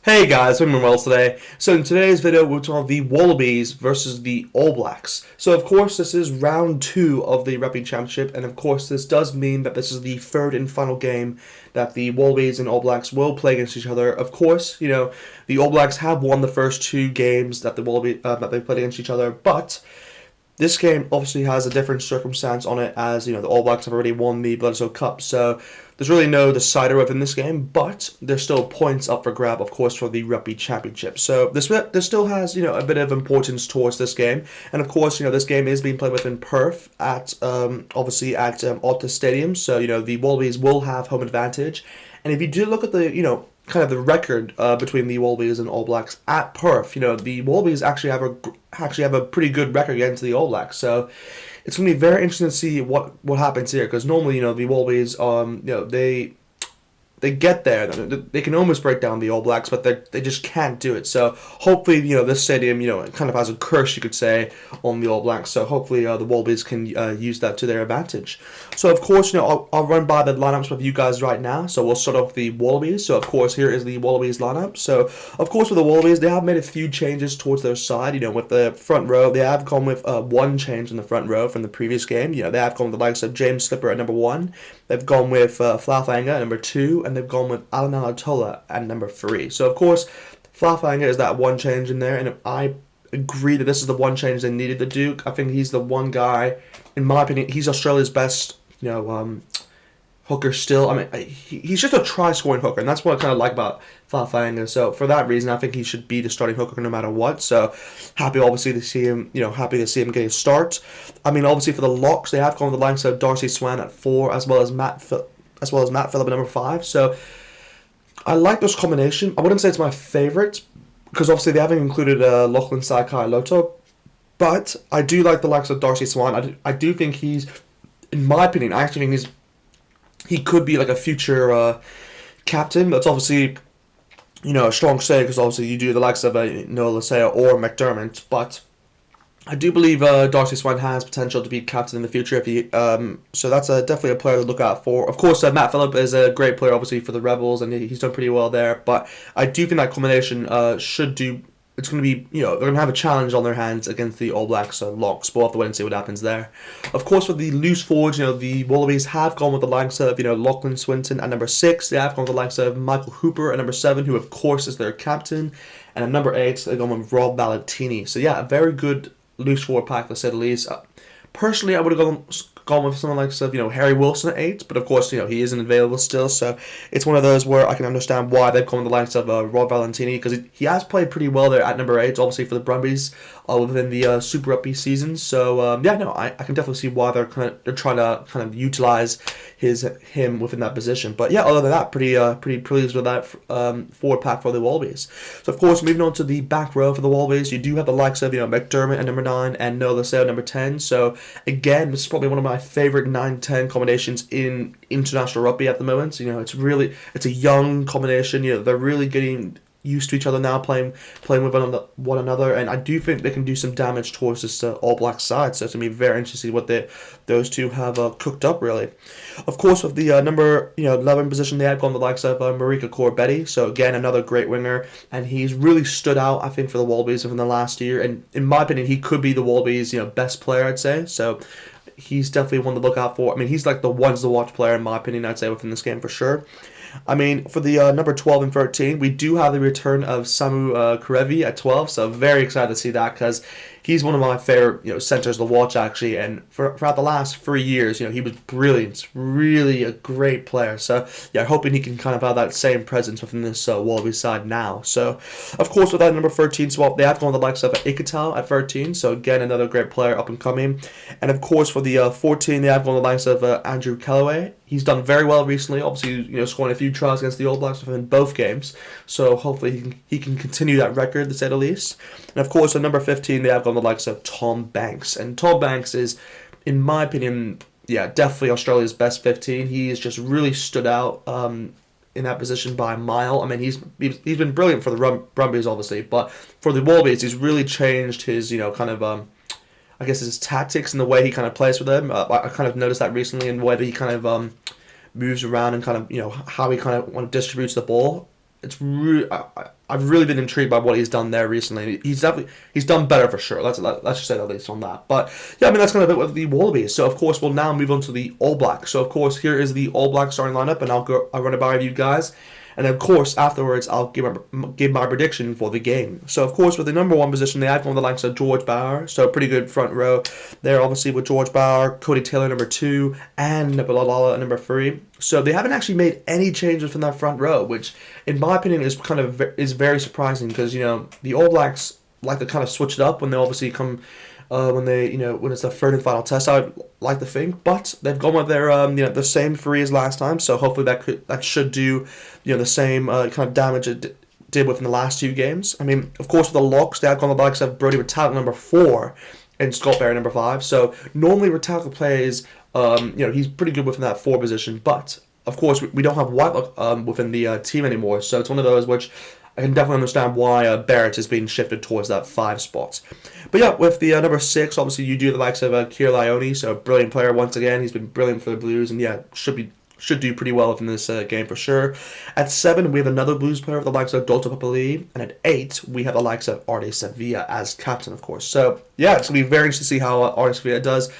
Hey guys, I'm Wells today. So in today's video, we're talking about the Wallabies versus the All Blacks. So of course, this is round 2 of the Rugby Championship, and of course, this does mean that this is the third and final game that the Wallabies and All Blacks will play against each other. Of course, the All Blacks have won the first 2 games that that they played against each other, but this game obviously has a different circumstance on it, as the All Blacks have already won the Bledisloe Cup, so there's really no decider within this game, but there's still points up for grab, of course, for the Rugby Championship. So this still has a bit of importance towards this game, and of course this game is being played within Perth at obviously at Optus Stadium, so the Wallabies will have home advantage, and if you do look at the kind of the record between the Wallabies and All Blacks at Perth, the Wallabies actually have a pretty good record against the All Blacks. So it's going to be very interesting to see what happens here, because normally the Wallabies they get there, they can almost break down the All Blacks, but they just can't do it. So hopefully this stadium kind of has a curse, you could say, on the All Blacks. So hopefully the Wallabies can use that to their advantage. So of course I'll run by the lineups with you guys right now. So we'll start off the Wallabies. So of course here is the Wallabies lineup. So of course with the Wallabies, they have made a few changes towards their side. With the front row, they have gone with one change in the front row from the previous game. They have gone with the likes of James Slipper at number 1. They've gone with Flafanga at number 2, and they've gone with Alan Alatola at number 3. So, of course, Flafanga is that one change in there, and I agree that this is the one change they needed to do. I think he's the one guy, in my opinion, he's Australia's best, hooker still. I mean, he's just a try-scoring hooker, and that's what I kind of like about Flafanga. So for that reason, I think he should be the starting hooker no matter what. So happy, obviously, to see him. Happy to see him get a start. I mean, obviously for the locks, they have gone with the likes of Darcy Swan at 4, as well as Matt Phillip at number 5. So I like this combination. I wouldn't say it's my favorite, because obviously they haven't included Lachlan Sakai-Loto, but I do like the likes of Darcy Swan. I do think he's, in my opinion, I actually think he could be like a future captain. That's obviously, a strong say, because obviously you do the likes of Noah Lasea or McDermott. But I do believe Darcy Swan has potential to be captain in the future. So that's definitely a player to look out for. Of course, Matt Phillip is a great player, obviously, for the Rebels, and he's done pretty well there. But I do think that combination should do. It's going to be, they're going to have a challenge on their hands against the All Blacks locks. But we'll have to wait and see what happens there. Of course, with the loose forwards, the Wallabies have gone with the likes of, Lachlan Swinton at number 6. They have gone with the likes of Michael Hooper at number 7, who, of course, is their captain. And at number 8, they've gone with Rob Valentini. So, yeah, a very good loose forward pack, to say the least. Personally, I would have gone with someone like Harry Wilson at 8, but of course he isn't available still, so it's one of those where I can understand why they've gone with the likes of Rob Valentini, because he has played pretty well there at number 8, obviously for the Brumbies within the Super Rugby season. So I can definitely see why they're trying to kind of utilize him within that position. But yeah, other than that, pretty pleased with that forward pack for the Wallabies. So of course, moving on to the back row for the Wallabies, you do have the likes of McDermott at number 9 and Noah Lasea at number 10. So again, this is probably one of my favorite 9-10 combinations in international rugby at the moment. It's a young combination. They're really getting used to each other now, playing with one another, and I do think they can do some damage towards this All Black side. So it's going to be very interesting what those two have cooked up, really. Of course, with the number 11 position, they have gone the likes of Marika Corbetti. So again, another great winger, and he's really stood out, I think, for the Wallabies within the last year. And in my opinion, he could be the Wallabies best player, I'd say. So he's definitely one to look out for. I mean, he's like the ones to watch player, in my opinion, I'd say, within this game for sure. I mean, for the number 12 and 13, we do have the return of Samu Karevi at 12, so very excited to see that, because he's one of my favorite centers to watch, actually, and throughout the last 3 years, he was brilliant, really a great player. So yeah, hoping he can kind of have that same presence within this Wallabies side now. So of course, with that number 13 swap, they have gone the likes of Ikatal at 13, so again, another great player up and coming. And of course, for the 14, they have gone the likes of Andrew Callaway. He's done very well recently, obviously scoring a few tries against the All Blacks within both games, so hopefully he can continue that record, to say the least. And of course, at number 15, they have gone the likes of Tom Banks, and Tom Banks is, in my opinion, definitely Australia's best 15. He has just really stood out in that position by a mile. I mean, he's been brilliant for the Brumbies, obviously, but for the Wallabies, he's really changed his kind of I guess his tactics and the way he kind of plays with them. I kind of noticed that recently, in the way that he kind of moves around and kind of how he kind of distributes the ball. it's really I've really been intrigued by what he's done there recently. He's done better for sure. Let's just say at least on that. But yeah, I mean that's kind of it with the Wallabies. So of course we'll now move on to the All Blacks. So of course here is the All Blacks starting lineup, and I'll run it by you guys. And of course, afterwards, I'll give my prediction for the game. So, of course, with the number one position, they have one of the likes of George Bauer. So, pretty good front row there, obviously, with George Bauer, Cody Taylor, number 2, and Nabalala at number 3. So, they haven't actually made any changes from that front row, which, in my opinion, is very surprising because, the All Blacks like to kind of switch it up when they obviously come... when it's the third and final test, I'd like to think, but they've gone with their the same 3 as last time, so hopefully that should do the same kind of damage it did within the last 2 games. I mean, of course, with the locks, they have gone with the likes of Brodie Retallick number 4 and Scott Barry number 5. So normally Retallick plays, he's pretty good within that 4 position, but of course we don't have Whitelock within the team anymore, so it's one of those which I can definitely understand why Barrett is being shifted towards that 5 spot. But yeah, with the number 6, obviously you do the likes of Keir Lione, so brilliant player once again. He's been brilliant for the Blues, and yeah, should do pretty well in this game for sure. At 7, we have another Blues player with the likes of Dalton Papali'i, and at 8, we have the likes of Ardie Savea as captain, of course. So yeah, it's going to be very interesting to see how Ardie Savea does.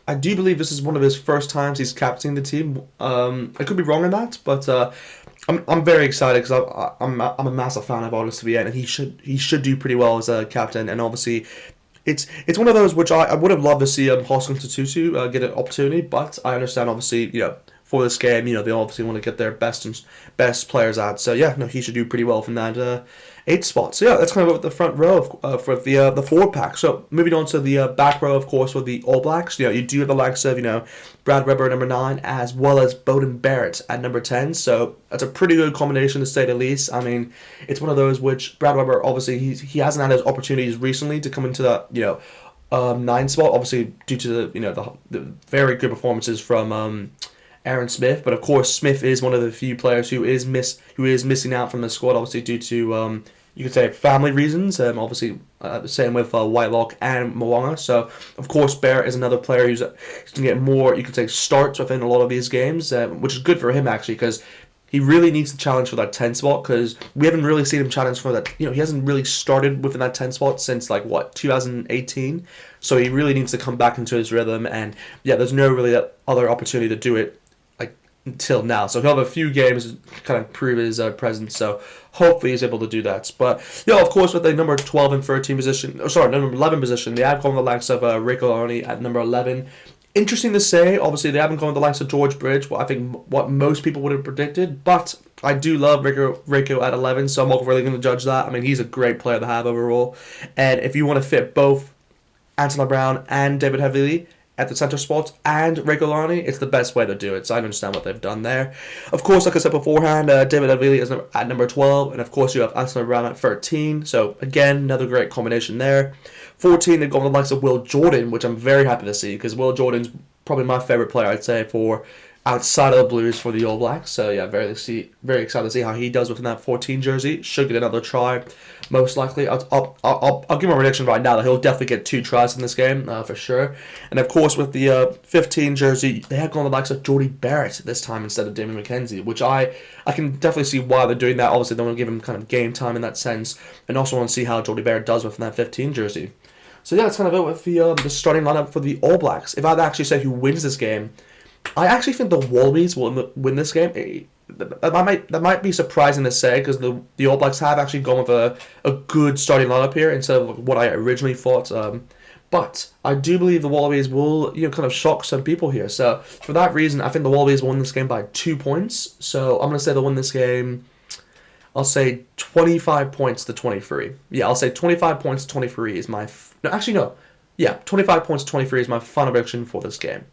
I do believe this is one of his first times he's captaining the team. I could be wrong on that, but I'm very excited because I'm a massive fan of Ardie Savea, and he should do pretty well as a captain. And obviously, it's one of those which I would have loved to see Hoskins Tutu get an opportunity, but I understand obviously for this game they obviously want to get their best players out. So yeah, no, he should do pretty well from that 8 spot. So yeah, that's kind of what the front row for the forward pack. So moving on to the back row, of course, with the All Blacks. You do have the likes of Brad Weber at number 9 as well as Beauden Barrett at number 10. So that's a pretty good combination to say the least. I mean, it's one of those which Brad Weber obviously he hasn't had his opportunities recently to come into that 9 spot. Obviously due to the very good performances from Aaron Smith, but of course Smith is one of the few players who is missing out from the squad, obviously due to you could say family reasons. Obviously, same with Whitelock and Mo'unga. So of course Barrett is another player who's going to get more, you could say, starts within a lot of these games, which is good for him actually because he really needs to challenge for that 10 spot because we haven't really seen him challenge for that. He hasn't really started within that 10 spot since 2018. So he really needs to come back into his rhythm, and yeah, there's no really other opportunity to do it until now. So he'll have a few games to kind of prove his presence. So hopefully he's able to do that. But of course, with the number 12 and 13 position, number 11 position, they have gone with the likes of Rieko Ioane at number 11. Interesting to say, obviously they haven't gone with the likes of George Bridge, I think what most people would have predicted, but I do love Rieko at 11, so I'm not really going to judge that. I mean, he's a great player to have overall. And if you want to fit both Anton Brown and David Havili at the centre spot and Rieko Ioane, it's the best way to do it. So I understand what they've done there. Of course, like I said beforehand, David Havili is at number 12, and of course you have Anton Brown at 13. So again, another great combination there. 14, they've gone with the likes of Will Jordan, which I'm very happy to see because Will Jordan's probably my favourite player, I'd say, for outside of the Blues for the All Blacks. So yeah, very excited to see how he does within that 14 jersey. Should get another try, most likely. I'll give my prediction right now that he'll definitely get 2 tries in this game for sure. And of course, with the 15 jersey, they have gone the likes of Jordie Barrett this time instead of Damien McKenzie, which I can definitely see why they're doing that. Obviously, they want to give him kind of game time in that sense, and also want to see how Jordie Barrett does within that 15 jersey. So yeah, that's kind of it with the starting lineup for the All Blacks. If I'd actually say who wins this game, I actually think the Wallabies will win this game. That might be surprising to say because the All Blacks have actually gone with a good starting lineup here instead of what I originally thought. But I do believe the Wallabies will kind of shock some people here. So for that reason, I think the Wallabies will win this game by 2 points. So I'm going to say they'll win this game. I'll say 25 points to 23. Yeah, I'll say 25 points to 23 is my... Yeah, 25 points to 23 is my final prediction for this game.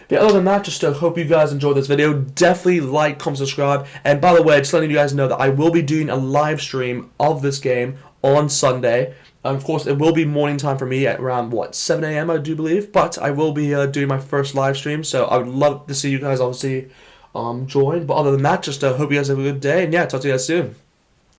But other than that, just hope you guys enjoyed this video. Definitely like, comment, subscribe. And by the way, just letting you guys know that I will be doing a live stream of this game on Sunday. Of course, it will be morning time for me at around, 7 a.m. I do believe. But I will be doing my first live stream. So I would love to see you guys obviously join. But other than that, just hope you guys have a good day. And yeah, talk to you guys soon.